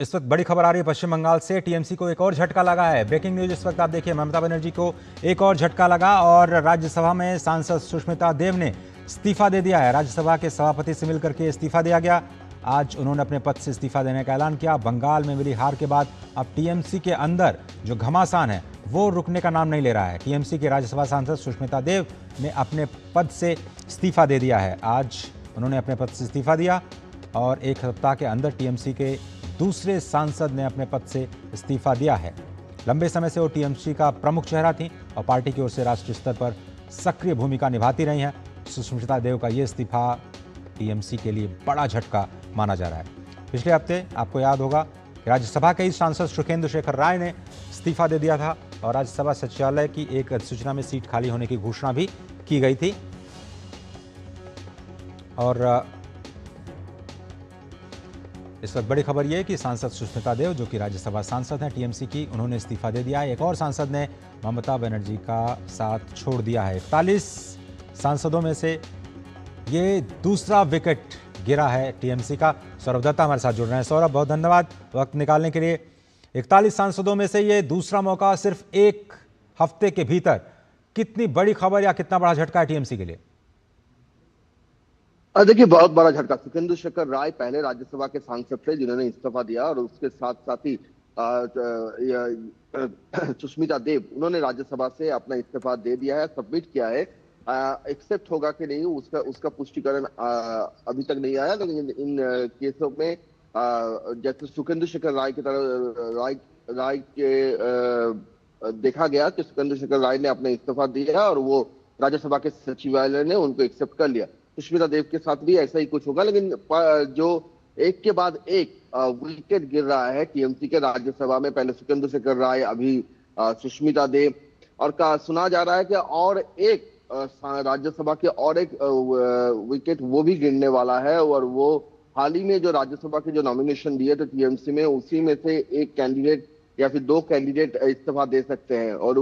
इस वक्त बड़ी खबर आ रही है पश्चिम बंगाल से। टीएमसी को एक और झटका लगा है। ब्रेकिंग न्यूज इस वक्त आप देखिए, ममता बनर्जी को एक और झटका लगा और राज्यसभा में सांसद सुष्मिता देव ने इस्तीफा दे दिया है। राज्यसभा के सभापति से मिलकर के इस्तीफा दिया गया। आज उन्होंने अपने पद से इस्तीफा देने का ऐलान किया। बंगाल में मिली हार के बाद अब टीएमसी के अंदर जो घमासान है वो रुकने का नाम नहीं ले रहा है। टीएमसी के राज्यसभा सांसद सुष्मिता देव ने अपने पद से इस्तीफा दे दिया है। आज उन्होंने अपने पद से इस्तीफा दिया और एक सप्ताह के अंदर टीएमसी के दूसरे सांसद ने अपने पद से इस्तीफा दिया है। लंबे समय से वो टीएमसी का प्रमुख चेहरा थी और पार्टी की ओर से राष्ट्रीय स्तर पर सक्रिय भूमिका निभाती रही हैं। सुष्मिता देव का ये इस्तीफा टीएमसी के लिए बड़ा झटका माना जा रहा है। पिछले हफ्ते आपको याद होगा कि राज्यसभा के ही सांसद सुखेंदु शेखर राय ने इस्तीफा दे दिया था और राज्यसभा सचिवालय की एक अधिसूचना में सीट खाली होने की घोषणा भी की गई थी। और इस वक्त बड़ी खबर यह है कि सांसद सुष्मिता देव, जो कि राज्यसभा सांसद हैं टीएमसी की, उन्होंने इस्तीफा दे दिया है। एक और सांसद ने ममता बनर्जी का साथ छोड़ दिया है। 41 सांसदों में से ये दूसरा विकेट गिरा है टीएमसी का। सौरभ दत्ता हमारे साथ जुड़ रहे हैं। सौरभ, बहुत धन्यवाद वक्त निकालने के लिए। 41 सांसदों में से ये दूसरा मौका सिर्फ एक हफ्ते के भीतर। कितनी बड़ी खबर या कितना बड़ा झटका है टीएमसी के लिए? देखिए, बहुत बड़ा झटका। सुखेंदु शेखर राय पहले राज्यसभा के सांसद थे जिन्होंने इस्तीफा दिया और उसके साथ साथ ही सुष्मिता देव, उन्होंने राज्यसभा से अपना इस्तीफा दे दिया है, सबमिट किया है। एक्सेप्ट होगा कि नहीं उसका पुष्टिकरण अभी तक नहीं आया, लेकिन इन केसों में जैसे सुखेंदु शेखर राय की तरह राय के देखा गया कि सुखेंदु शेखर राय ने अपना इस्तीफा दिया और वो राज्यसभा के सचिवालय ने उनको एक्सेप्ट कर लिया। सुष्मिता देव के साथ भी ऐसा ही कुछ होगा, लेकिन जो एक के बाद एक विकेट गिर रहा है टीएमसी के राज्यसभा में। पहले सुखेंदु शेखर राय, अभी सुष्मिता देव, और सुना जा रहा है कि और एक राज्यसभा के और एक विकेट वो भी गिरने वाला है। और वो हाल ही में जो राज्यसभा के जो नॉमिनेशन दिए थे टीएमसी में, उसी में से एक कैंडिडेट या फिर दो कैंडिडेट इस्तीफा दे सकते हैं। और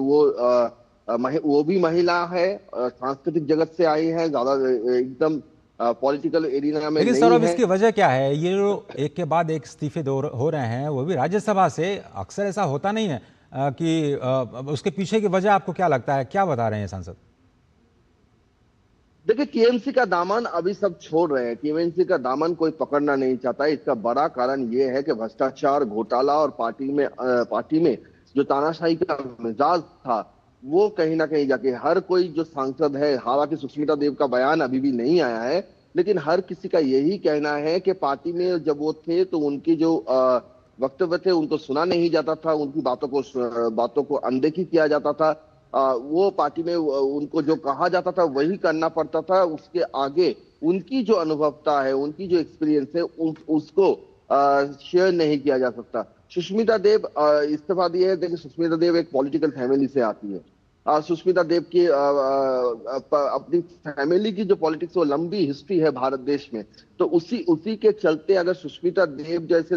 वो भी महिला है, सांस्कृतिक जगत से आई है, ज्यादा एकदम पॉलिटिकल एरिया में लेकिन नहीं सौरभ, है। इसकी वजह क्या है? ये जो एक के बाद एक इस्तीफे हो रहे हैं, वो भी राज्यसभा से। अक्सर ऐसा होता नहीं है कि उसके पीछे की वजह आपको क्या लगता है? क्या बता रहे हैं सांसद? देखिए, टीएमसी का दामन अभी सब छोड़ रहे हैं। टीएमसी का दामन कोई पकड़ना नहीं चाहता। इसका बड़ा कारण ये है कि भ्रष्टाचार, घोटाला और पार्टी में जो तानाशाही का मिजाज था, वो कहीं ना कहीं जाके हर कोई जो सांसद है, हालांकि सुष्मिता देव का बयान अभी भी नहीं आया है, लेकिन हर किसी का यही कहना है कि पार्टी में जब वो थे तो उनकी जो वक्तव्य थे उनको सुना नहीं जाता था, उनकी बातों को अनदेखी किया जाता था। वो पार्टी में उनको जो कहा जाता था वही करना पड़ता था। उसके आगे उनकी जो अनुभवता है, उनकी जो एक्सपीरियंस है, उसको शेयर नहीं किया जा सकता। सुष्मिता देव इस्तीफा दिए है। देखिए, सुष्मिता देव एक पॉलिटिकल फैमिली से आती है। सुष्मिता देव की अपनी फैमिली की जो पॉलिटिक्स, वो लंबी हिस्ट्री है भारत देश में। तो उसी के चलते अगर सुष्मिता देव जैसे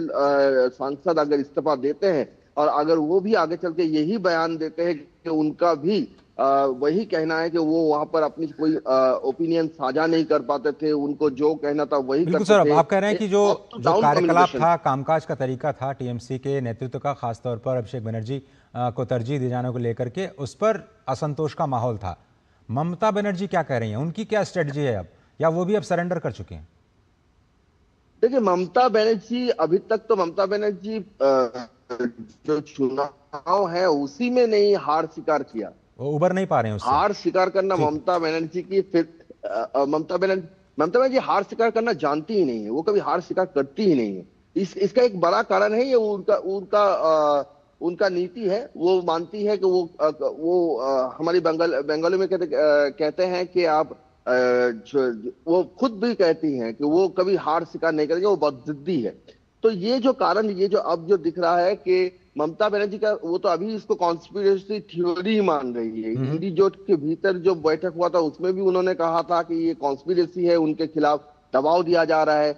सांसद अगर इस्तीफा देते हैं और अगर वो भी आगे चल के यही बयान देते हैं कि उनका भी वही कहना है कि वो वहां पर अपनी कोई ओपिनियन साझा नहीं कर पाते थे, उनको जो कहना था वही बिल्कुल करते सर, थे। आप कह रहे हैं कि जो कार्यकलाप कम्युनिकेशन था, कामकाज का तरीका था टीएमसी के नेतृत्व का, खासतौर पर अभिषेक बनर्जी को तरजीह दिए जाने को लेकर के, उस पर असंतोष का माहौल था। ममता बनर्जी क्या कह रही हैं? उनकी क्या स्ट्रेटजी है अब, या वो भी अब सरेंडर कर चुके हैं? देखिए, ममता बनर्जी अभी तक तो ममता बनर्जी जो चुनाव है उसी में नहीं हार स्वीकार किया। वो उबर नहीं पा रहे हैं उससे। हार स्वीकार करना ठीक। ममता बनर्जी की फिर ममता बनर्जी हार स्वीकार करना जानती ही नहीं है। वो कभी हार स्वीकार करती ही नहीं है। इसका एक बड़ा कारण है ये उनका नीति है। वो मानती है कि वो हमारी बंगाली में कहते हैं कि आप वो खुद भी कहती हैं कि वो कभी हार स्वीकार नहीं करेंगे, वो बहुत जिद्दी है। तो ये जो कारण, ये जो अब जो दिख रहा है कि ममता बनर्जी का, वो तो अभी इसको कॉन्स्पिरेसी थ्योरी मान रही है। इंडी जोट के भीतर जो बैठक हुआ था उसमें भी उन्होंने कहा था कि ये कॉन्स्पिरेसी है, उनके खिलाफ दबाव दिया जा रहा है।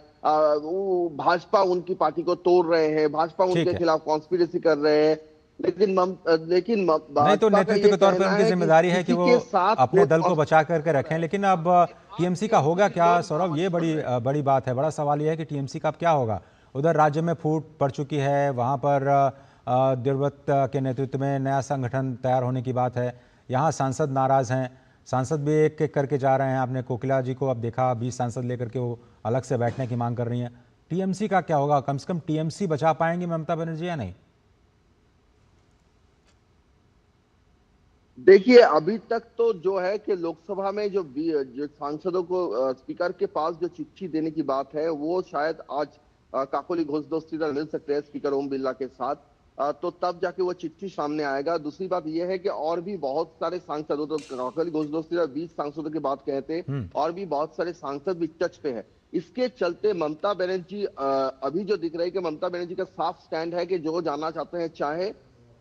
वो भाजपा उनकी पार्टी को तोड़ रहे हैं, भाजपा उनके खिलाफ कॉन्स्पिरेसी कर रहे हैं। लेकिन नहीं, तो नेतृत्व के तौर पर उनकी जिम्मेदारी है कि वो अपने दल को बचा करके रखें। लेकिन अब टीएमसी का होगा क्या सौरभ? ये बड़ी बात है। बड़ा सवाल यह है कि टीएमसी का अब क्या होगा। उधर राज्य में फूट पड़ चुकी है, वहाँ पर देवव्रत के नेतृत्व में नया संगठन तैयार होने की बात है। यहाँ सांसद नाराज हैं, सांसद भी एक एक करके जा रहे हैं। आपने कोकिला जी को अब देखा, 20 सांसद लेकर के वो अलग से बैठने की मांग कर रही हैं। टीएमसी का क्या होगा? कम से कम टीएमसी बचा पाएंगी ममता बनर्जी या नहीं? देखिए, अभी तक तो जो है कि लोकसभा में जो सांसदों को स्पीकर के पास जो चिट्ठी देने की बात है, वो शायद आज काकोली घोष दोस्तीदार मिल सकते हैं स्पीकर ओम बिरला के साथ। तो तब जाके वो चिट्ठी सामने आएगा। दूसरी बात यह है कि और भी बहुत सारे सांसदों, तो काकोली घोष दोस्तीदार 20 सांसदों की बात कहते, और भी बहुत सारे सांसद भी टच पे है। इसके चलते ममता बनर्जी अभी जो दिख रही है कि ममता बनर्जी का साफ स्टैंड है कि जो जाना चाहते हैं चाहे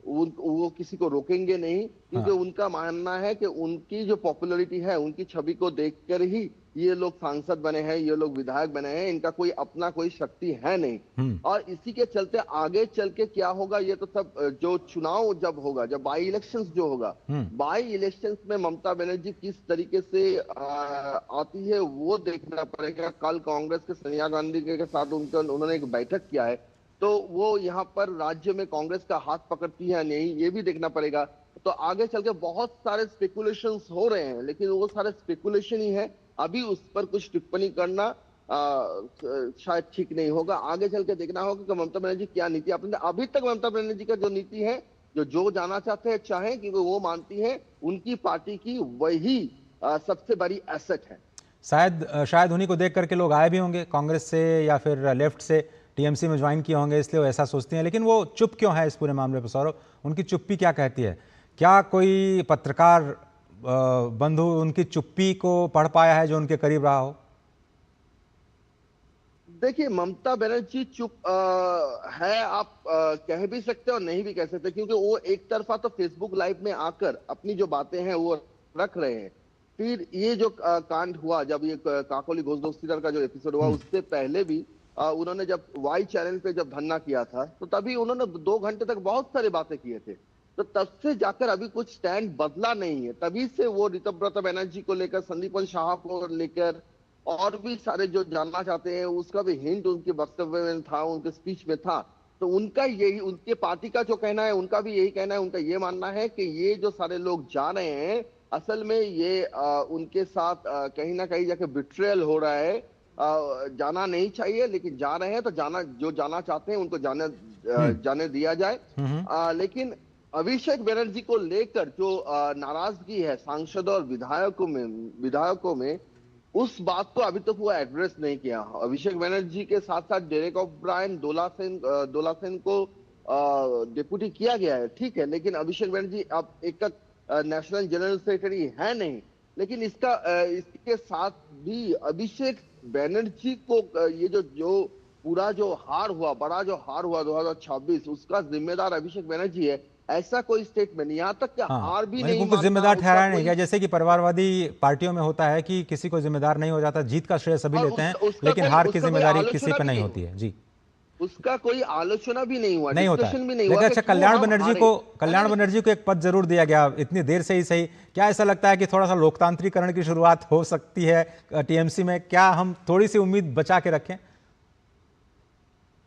वो किसी को रोकेंगे नहीं, क्योंकि उनका मानना है कि उनकी जो पॉपुलैरिटी है, उनकी छवि को देखकर ही ये लोग सांसद बने हैं, ये लोग विधायक बने हैं। इनका कोई अपना कोई शक्ति है नहीं। और इसी के चलते आगे चल के क्या होगा, ये तो सब जो चुनाव जब होगा, जब बाई इलेक्शंस जो होगा, बाई इलेक्शंस में ममता बनर्जी किस तरीके से आती है वो देखना पड़ेगा। कल कांग्रेस के सोनिया गांधी के साथ उन्होंने एक बैठक किया है, तो वो यहाँ पर राज्य में कांग्रेस का हाथ पकड़ती है या नहीं, ये भी देखना पड़ेगा। तो आगे चल के बहुत सारे स्पेकुलेशंस हो रहे हैं, लेकिन वो सारे स्पेकुलेशन ही है। अभी उस पर कुछ टिप्पणी करना शायद ठीक नहीं होगा। आगे चल के देखना होगा कि ममता बनर्जी क्या नीति अपने। अभी तक ममता बनर्जी का जो नीति है, जो जाना चाहते हैं चाहे, क्योंकि वो मानती है उनकी पार्टी की वही सबसे बड़ी एसेट है। शायद उन्हीं को देख करके लोग आए भी होंगे कांग्रेस से या फिर लेफ्ट से, टीएमसी में ज्वाइन किए होंगे, इसलिए वो ऐसा सोचती हैं। लेकिन वो चुप क्यों है इस पूरे मामले पर सौरभ? उनकी चुप्पी क्या कहती है? क्या कोई पत्रकार बंधु उनकी चुप्पी को पढ़ पाया है जो उनके करीब रहा हो? देखिए, ममता बनर्जी चुप है, आप कह भी सकते हो और नहीं भी कह सकते, क्योंकि वो एक तरफा तो फेसबुक लाइव में आकर अपनी जो बातें हैं वो रख रहे हैं। फिर ये जो कांड हुआ, जब ये काकोली घोष दोस्तीदार का जो एपिसोड हुआ, उससे पहले भी उन्होंने जब वाई चैनल पे जब धरना किया था, तो तभी उन्होंने 2 घंटे तक बहुत सारी बातें किए थे। तो तब से जाकर अभी कुछ स्टैंड बदला नहीं है। तभी से वो ऋतव्रत बनर्जी को लेकर, संदीपन शाह को लेकर, और भी सारे जो जानना चाहते हैं उसका भी हिंट उनके वक्तव्य में था, उनके स्पीच में था। तो उनका यही, उनके पार्टी का जो कहना है, उनका भी यही कहना है। उनका ये मानना है कि ये जो सारे लोग जा रहे हैं, असल में ये उनके साथ कहीं ना कहीं जाके बिट्रेयल हो रहा है। जाना नहीं चाहिए, लेकिन जा रहे हैं, तो जो जाना चाहते हैं उनको जाने दिया जाए। लेकिन अभिषेक बनर्जी को लेकर जो नाराजगी है सांसदों और विधायकों में, उस बात को अभी तक वो एड्रेस नहीं किया। अभिषेक बनर्जी के साथ साथ डेरेक ओब्रायन, दोला सेन को डिप्यूटी किया गया है, ठीक है, लेकिन अभिषेक बनर्जी अब एक नेशनल जनरल सेक्रेटरी है नहीं। लेकिन इसके साथ भी अभिषेक बनर्जी को ये जो पूरा जो हार हुआ, बड़ा जो हार हुआ 2026, उसका जिम्मेदार अभिषेक बनर्जी है, ऐसा कोई स्टेटमेंट यहाँ तक कि हार भी नहीं उनको जिम्मेदार ठहराया नहीं गया। जैसे कि परिवारवादी पार्टियों में होता है कि किसी को जिम्मेदार नहीं हो जाता, जीत का श्रेय सभी लेते हैं, लेकिन हार की जिम्मेदारी किसी पे नहीं होती है। जी, उसका कोई आलोचना भी नहीं हुआ, नहीं होता है। भी नहीं लेकिन हुआ। अच्छा, कल्याण बनर्जी को एक पद जरूर दिया गया इतनी देर से ही सही। क्या ऐसा लगता है कि थोड़ा सा लोकतांत्रिकरण की शुरुआत हो सकती है टीएमसी में? क्या हम थोड़ी सी उम्मीद बचा के रखें?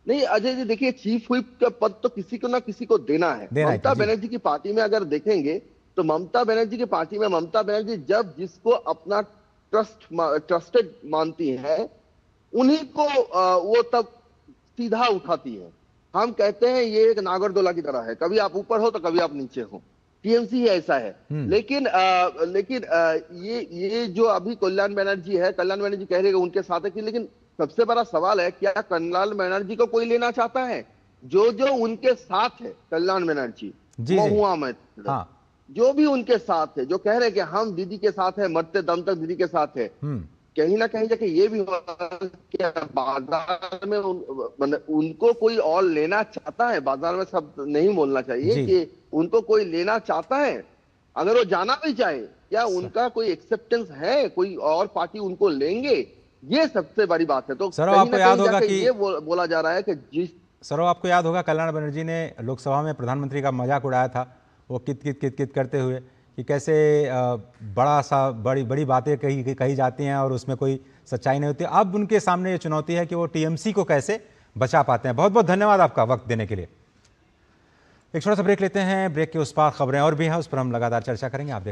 नहीं अजय जी, देखिए, चीफ व्हिप का पद तो किसी को ना किसी को देना है। ममता बनर्जी की पार्टी में अगर देखेंगे तो ममता बनर्जी की पार्टी में ममता बनर्जी जब जिसको अपना ट्रस्टेड मानती है, उन्हीं को वो तब सीधा उठाती है। हम कहते हैं ये एक नागरदोला की तरह है, कभी आप ऊपर हो तो कभी आप नीचे हो। टीएमसी ही ऐसा है। लेकिन ये जो अभी कल्याण बनर्जी है, कल्याण बनर्जी कह रहे हैं उनके साथ है कि, लेकिन सबसे बड़ा सवाल है, क्या कल्याण बनर्जी को कोई लेना चाहता है? जो उनके साथ है कल्याण बनर्जी, महुआ में जो भी उनके साथ है, जो कह रहे हैं कि हम दीदी के साथ है, मरते दम तक दीदी के साथ है, कहीं ना कहीं जाके ये भी कि बाजार में उनको कोई और लेना चाहता है। बाजार में सब नहीं बोलना चाहिए कि उनको कोई लेना चाहता है। अगर वो जाना भी चाहे, क्या उनका कोई एक्सेप्टेंस है, कोई और पार्टी उनको लेंगे? ये सबसे बड़ी बात है। तो आपको याद होगा कि ये बोला जा रहा है कि आपको याद होगा कल्याण बनर्जी ने लोकसभा में प्रधानमंत्री का मजाक उड़ाया था, वो कित करते हुए, कि कैसे बड़ी बातें कही जाती हैं और उसमें कोई सच्चाई नहीं होती। अब उनके सामने ये चुनौती है कि वो टीएमसी को कैसे बचा पाते हैं। बहुत बहुत धन्यवाद आपका वक्त देने के लिए। एक छोटा सा ब्रेक लेते हैं, ब्रेक के उस पार खबरें और भी हैं, उस पर हम लगातार चर्चा करेंगे। आप